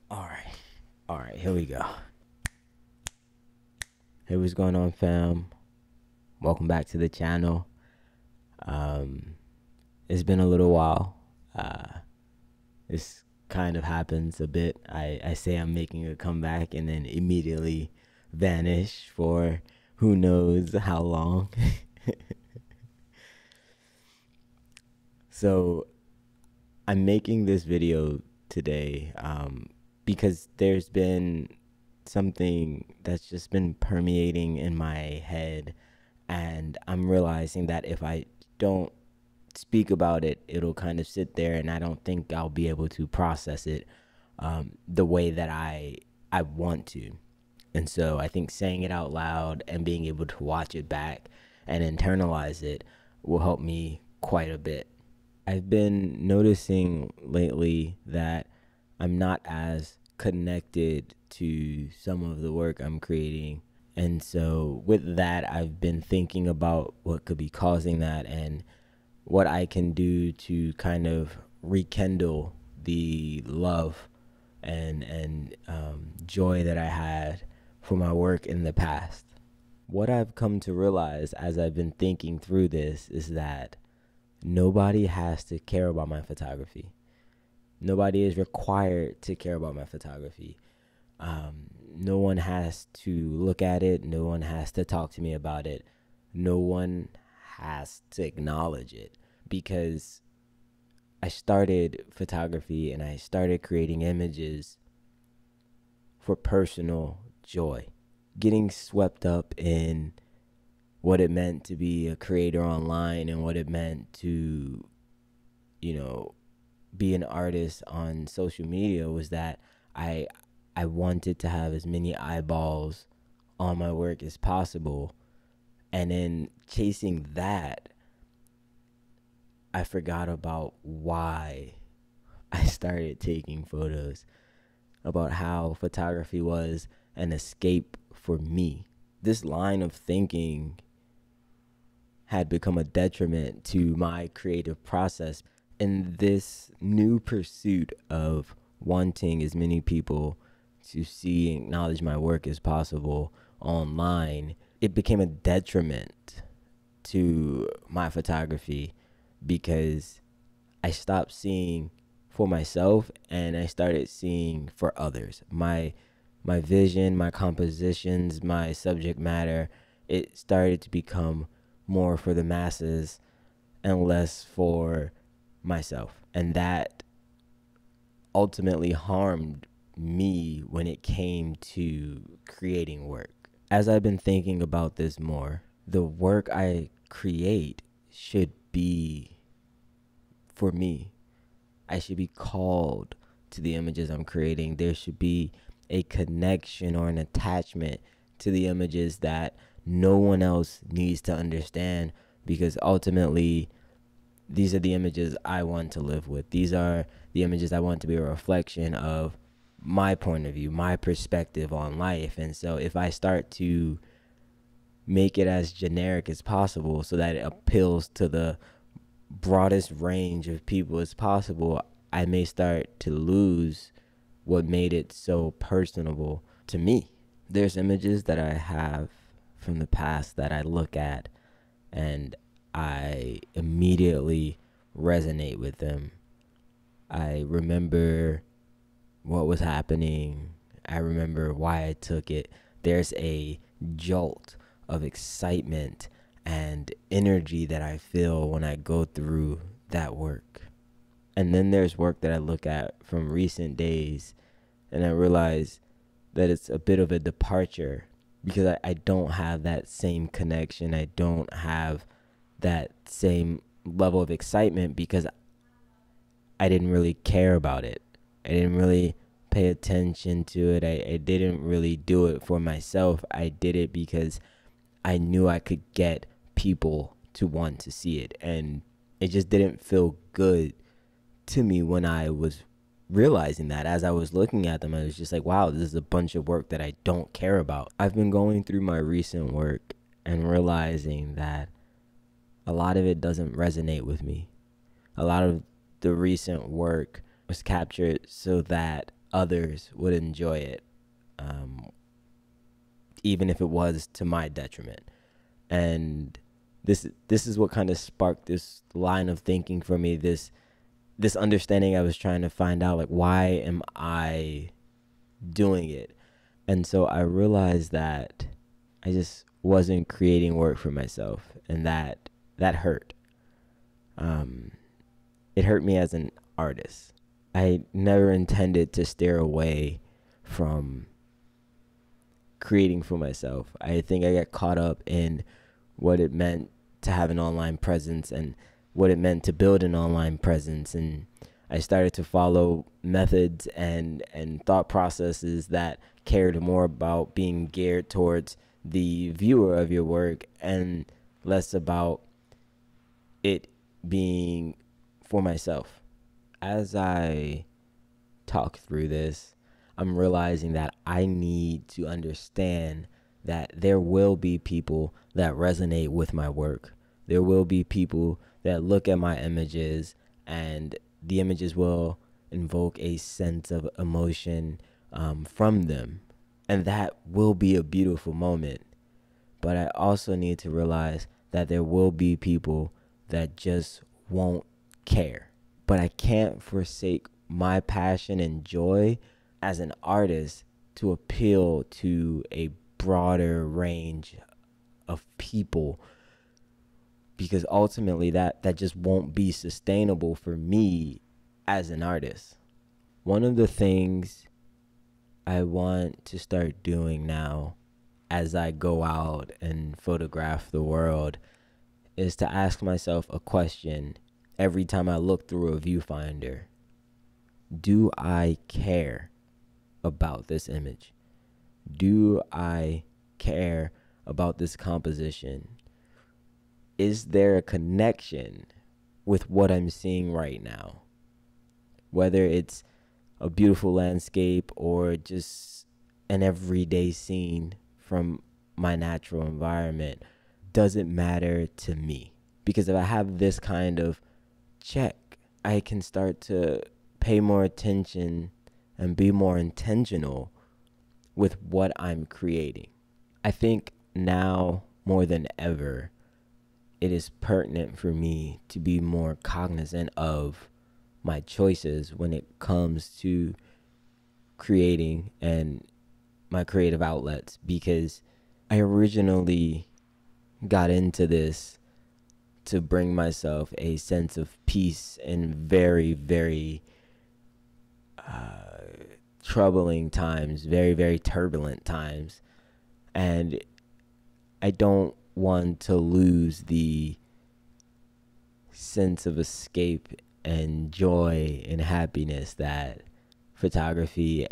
All right, here we go. Hey, what's going on, fam? Welcome back to the channel. Um, it's been a little while. This kind of happens a bit. I say I'm making a comeback and then immediately vanish for who knows how long. So I'm making this video today because there's been something that's just been permeating in my head, and I'm realizing that if I don't speak about it, it'll kind of sit there, and I don't think I'll be able to process it the way that I want to. And so I think saying it out loud and being able to watch it back and internalize it will help me quite a bit. I've been noticing lately that I'm not as connected to some of the work I'm creating. And so, with that, I've been thinking about what could be causing that and what I can do to kind of rekindle the love and joy that I had for my work in the past. What I've come to realize as I've been thinking through this is that nobody has to care about my photography. Nobody is required to care about my photography. No one has to look at it. No one has to talk to me about it. No one has to acknowledge it, because I started photography and I started creating images for personal joy. Getting swept up in what it meant to be a creator online and what it meant to, be an artist on social media was that I I wanted to have as many eyeballs on my work as possible. And in chasing that, I forgot about why I started taking photos, about how photography was an escape for me. This line of thinking had become a detriment to my creative process. In this new pursuit of wanting as many people to see and acknowledge my work as possible online, it became a detriment to my photography because I stopped seeing for myself and I started seeing for others. My vision, my compositions, my subject matter, it started to become more for the masses and less for myself. And that ultimately harmed me when it came to creating work. As I've been thinking about this more, the work I create should be for me. I should be called to the images I'm creating. There should be a connection or an attachment to the images that no one else needs to understand, because ultimately these are the images I want to live with. These are the images I want to be a reflection of my point of view, my perspective on life. And so if I start to make it as generic as possible so that it appeals to the broadest range of people as possible, I may start to lose what made it so personable to me. There's images that I have from the past that I look at and I immediately resonate with them. I remember what was happening. I remember why I took it. There's a jolt of excitement and energy that I feel when I go through that work. And then there's work that I look at from recent days and I realize that it's a bit of a departure because I don't have that same connection. I don't have that same level of excitement because I didn't really care about it. I didn't really pay attention to it. I didn't really do it for myself. I did it because I knew I could get people to want to see it. And it just didn't feel good to me when I was realizing that. As I was looking at them, I was just like, wow, this is a bunch of work that I don't care about. I've been going through my recent work and realizing that a lot of it doesn't resonate with me. A lot of the recent work was captured so that others would enjoy it, um, even if it was to my detriment. And this is what kind of sparked this line of thinking for me, this understanding I was trying to find out, like, why am I doing it? And so I realized that I just wasn't creating work for myself, and that hurt. It hurt me as an artist. I never intended to steer away from creating for myself. I think I got caught up in what it meant to have an online presence and what it meant to build an online presence. And I started to follow methods and thought processes that cared more about being geared towards the viewer of your work and less about it being for myself. As I talk through this, I'm realizing that I need to understand that there will be people that resonate with my work. There will be people that look at my images, and the images will invoke a sense of emotion from them. And that will be a beautiful moment. But I also need to realize that there will be people that just won't care. But I can't forsake my passion and joy as an artist to appeal to a broader range of people, because ultimately that just won't be sustainable for me as an artist. One of the things I want to start doing now as I go out and photograph the world is to ask myself a question every time I look through a viewfinder. Do I care about this image? Do I care about this composition? Is there a connection with what I'm seeing right now? Whether it's a beautiful landscape or just an everyday scene from my natural environment, doesn't matter to me. Because if I have this kind of check, I can start to pay more attention and be more intentional with what I'm creating. I think now more than ever, it is pertinent for me to be more cognizant of my choices when it comes to creating and my creative outlets, because I originally got into this to bring myself a sense of peace in very, very troubling times, very, very turbulent times. And I don't want to lose the sense of escape and joy and happiness that photography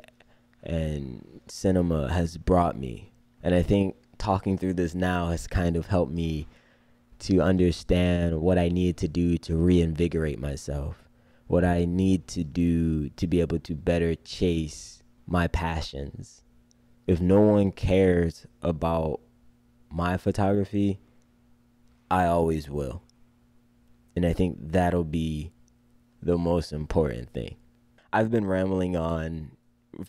and cinema has brought me. And I think talking through this now has kind of helped me to understand what I need to do to reinvigorate myself, what I need to do to be able to better chase my passions. If no one cares about my photography, I always will. And I think that'll be the most important thing. I've been rambling on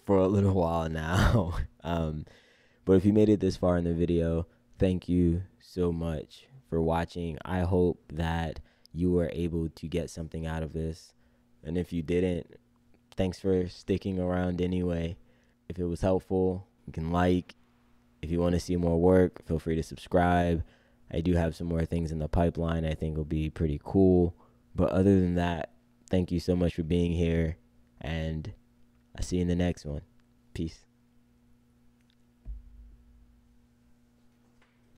for a little while now. But if you made it this far in the video, thank you so much for watching. I hope that you were able to get something out of this. And if you didn't, thanks for sticking around anyway. If it was helpful, you can like. If you want to see more work, feel free to subscribe. I do have some more things in the pipeline I think will be pretty cool. But other than that, thank you so much for being here, and I'll see you in the next one. Peace.